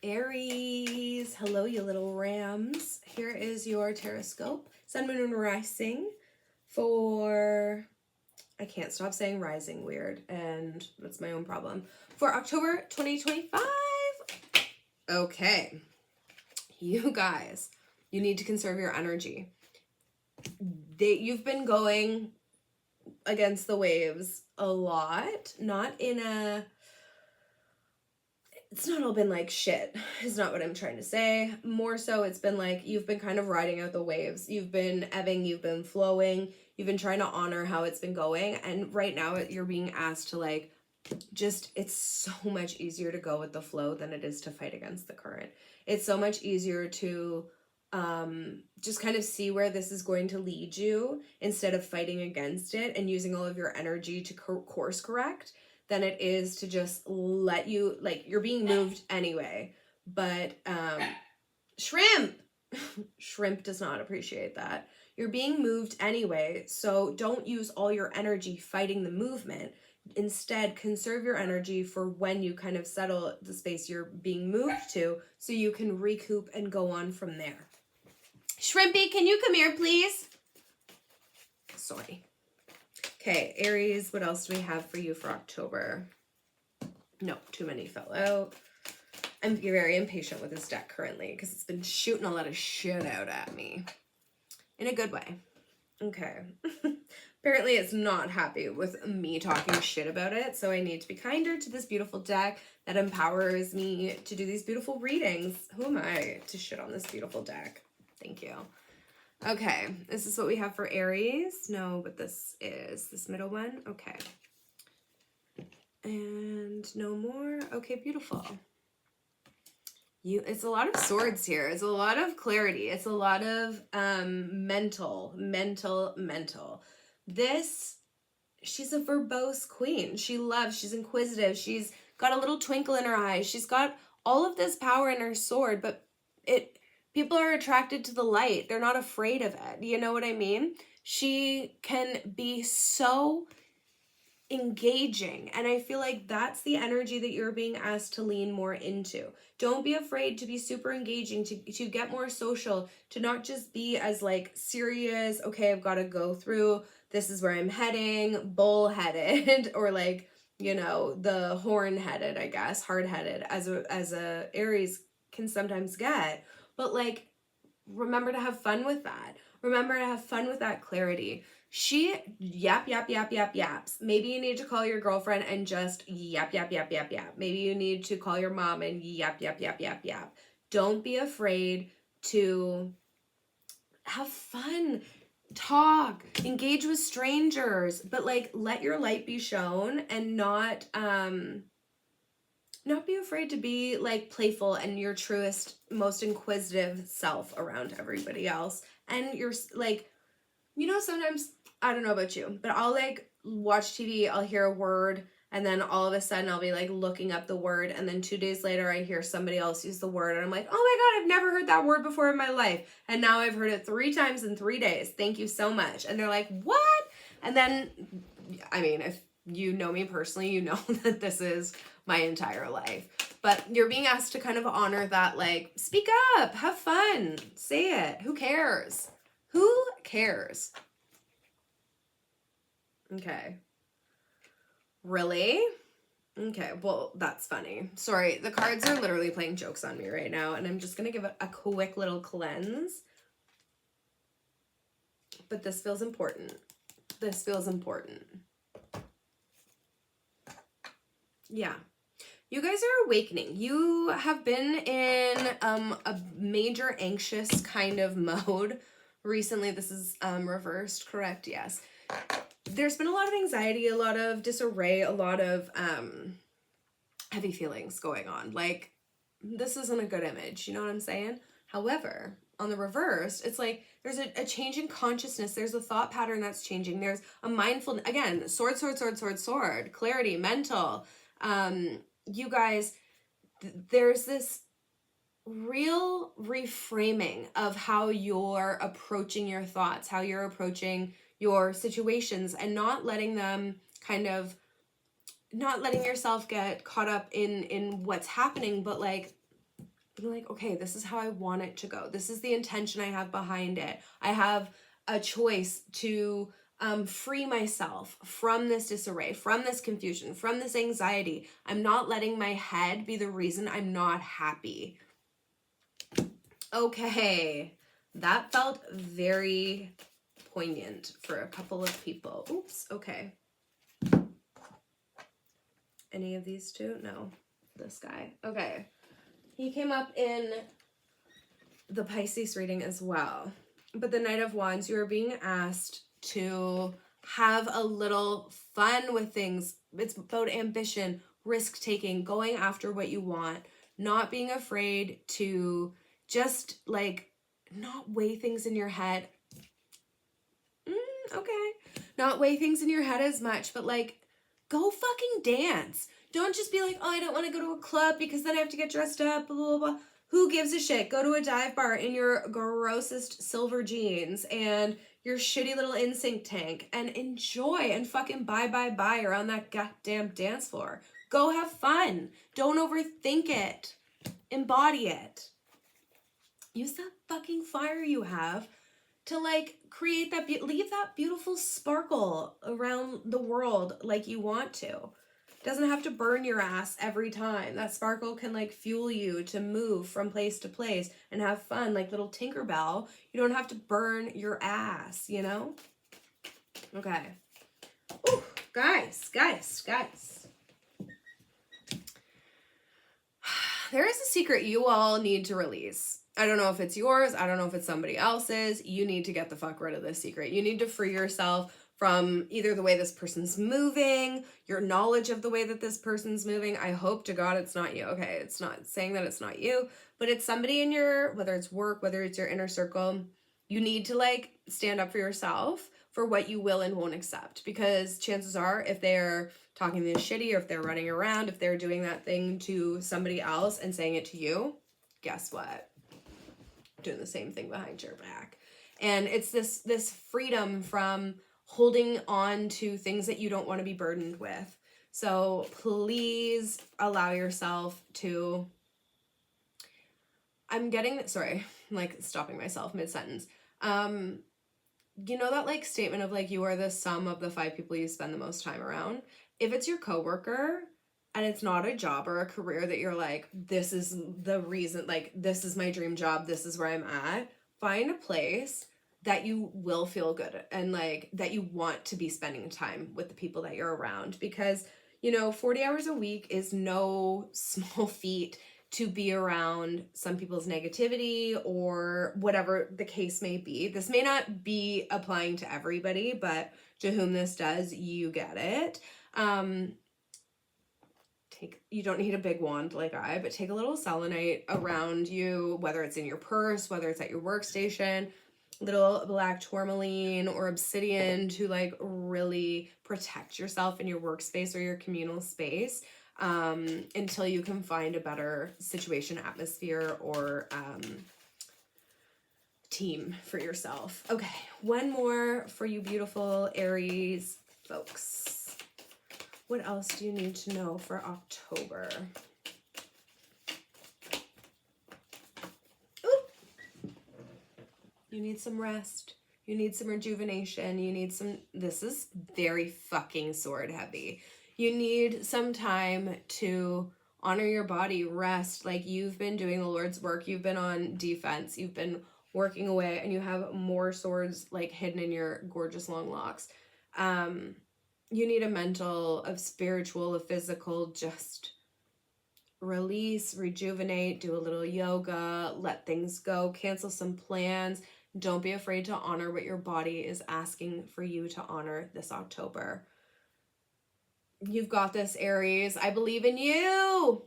Aries. Hello, you little rams. Here is your Tarotscope, Sun, Moon, and Rising for, I can't stop saying rising weird, and that's my own problem, for October 2025. Okay, you guys, you need to conserve your energy. You've been going against the waves a lot, not in a, it's not all been like shit, is not what I'm trying to say. More so, it's been like you've been kind of riding out the waves. You've been ebbing, you've been flowing, you've been trying to honor how it's been going. And right now you're being asked to like, just, it's so much easier to go with the flow than it is to fight against the current. It's so much easier to just kind of see where this is going to lead you instead of fighting against it and using all of your energy to course correct than it is to just let you, like, you're being moved anyway. But shrimp does not appreciate that. You're being moved anyway, so don't use all your energy fighting the movement. Instead, conserve your energy for when you kind of settle the space you're being moved to so you can recoup and go on from there. Shrimpy, can you come here, please? Sorry. Okay, Aries, what else do we have for you for October? No, too many fell out. I'm very impatient with this deck currently because it's been shooting a lot of shit out at me. In a good way. Okay. Apparently it's not happy with me talking shit about it, so I need to be kinder to this beautiful deck that empowers me to do these beautiful readings. Who am I to shit on this beautiful deck? Thank you. Okay, this is what we have for Aries. No, but this is this middle one. Okay. And no more. Okay, beautiful. It's a lot of swords here. It's a lot of clarity. It's a lot of mental. She's a verbose queen. She's inquisitive. She's got a little twinkle in her eyes. She's got all of this power in her sword, but people are attracted to the light. They're not afraid of it. You know what I mean? She can be so engaging, and I feel like that's the energy that you're being asked to lean more into. Don't be afraid to be super engaging, to get more social, to not just be as like serious, okay, I've got to go through, this is where I'm heading, bull-headed, or like, you know, the horn-headed, I guess, hard-headed, as a Aries can sometimes get. But like, remember to have fun with that. Remember to have fun with that clarity. She yaps. Maybe you need to call your girlfriend and just yap. Maybe you need to call your mom and yap. Don't be afraid to have fun, talk, engage with strangers, but like let your light be shown and not be afraid to be like playful and your truest, most inquisitive self around everybody else. And you're like, you know, sometimes, I don't know about you, but I'll like watch TV, I'll hear a word, and then all of a sudden I'll be like looking up the word, and then 2 days later I hear somebody else use the word, and I'm like, oh my God, I've never heard that word before in my life. And now I've heard it 3 times in 3 days. Thank you so much. And they're like, what? And then, I mean, if you know me personally, you know that this is my entire life. But you're being asked to kind of honor that, like, speak up, have fun, say it. Who cares? Who cares? Okay. Really? Okay, well, that's funny. Sorry, the cards are literally playing jokes on me right now, and I'm just going to give it a quick little cleanse. But this feels important. This feels important. Yeah. You guys are awakening. You have been in a major anxious kind of mode recently. This is reversed, correct? Yes. There's been a lot of anxiety, a lot of disarray, a lot of heavy feelings going on. Like, this isn't a good image, you know what I'm saying? However, on the reverse, it's like there's a change in consciousness. There's a thought pattern that's changing. There's a mindful, again, sword, clarity, mental. You guys, there's this real reframing of how you're approaching your thoughts, how you're approaching your situations, and not letting yourself get caught up in what's happening, but like You're like, okay, this is how I want it to go. This is the intention I have behind it. I have a choice to free myself from this disarray, from this confusion, from this anxiety. I'm not letting my head be the reason I'm not happy. Okay, that felt very poignant for a couple of people. Oops, okay. Any of these two? No, this guy. Okay. He came up in the Pisces reading as well. But the Knight of Wands, you are being asked to have a little fun with things. It's about ambition, risk-taking, going after what you want, not being afraid to just, like, not weigh things in your head. Okay. Not weigh things in your head as much, but, like, go fucking dance. Don't just be like, oh, I don't want to go to a club because then I have to get dressed up, blah, blah, blah. Who gives a shit? Go to a dive bar in your grossest silver jeans and your shitty little NSYNC tank and enjoy and fucking bye around that goddamn dance floor. Go have fun. Don't overthink it. Embody it. Use that fucking fire you have to, like, create that, leave that beautiful sparkle around the world like you want to. Doesn't have to burn your ass every time. That sparkle can, like, fuel you to move from place to place and have fun, like little Tinkerbell. You don't have to burn your ass, you know? Okay. Ooh, guys. There is a secret you all need to release. I don't know if it's yours. I don't know if it's somebody else's. You need to get the fuck rid of this secret. You need to free yourself from either the way this person's moving, your knowledge of the way that this person's moving. I hope to God it's not you. Okay, it's not saying that it's not you, but it's somebody in your, whether it's work, whether it's your inner circle. You need to, like, stand up for yourself for what you will and won't accept, because chances are if they're talking this shitty or if they're running around, if they're doing that thing to somebody else and saying it to you, guess what? Doing the same thing behind your back. And it's this freedom from holding on to things that you don't want to be burdened with. So please allow yourself to, I'm like stopping myself mid-sentence. You know that, like, statement of, like, you are the sum of the 5 people you spend the most time around? If it's your coworker and it's not a job or a career that you're like, this is the reason, like, this is my dream job, this is where I'm at, find a place that you will feel good and, like, that you want to be spending time with the people that you're around. Because, you know, 40 hours a week is no small feat to be around some people's negativity or whatever the case may be. This may not be applying to everybody, but to whom this does, you get it. You don't need a big wand like but take a little selenite around you, whether it's in your purse, whether it's at your workstation, little black tourmaline or obsidian to, like, really protect yourself in your workspace or your communal space until you can find a better situation, atmosphere, or team for yourself. Okay, one more for you beautiful Aries folks. What else do you need to know for October? Ooh. You need some rest. You need some rejuvenation. You need some, this is very fucking sword heavy. You need some time to honor your body, rest. Like, you've been doing the Lord's work. You've been on defense. You've been working away, and you have more swords, like, hidden in your gorgeous long locks. You need a mental, a spiritual, a physical, just release, rejuvenate, do a little yoga, let things go, cancel some plans. Don't be afraid to honor what your body is asking for you to honor this October. You've got this, Aries. I believe in you.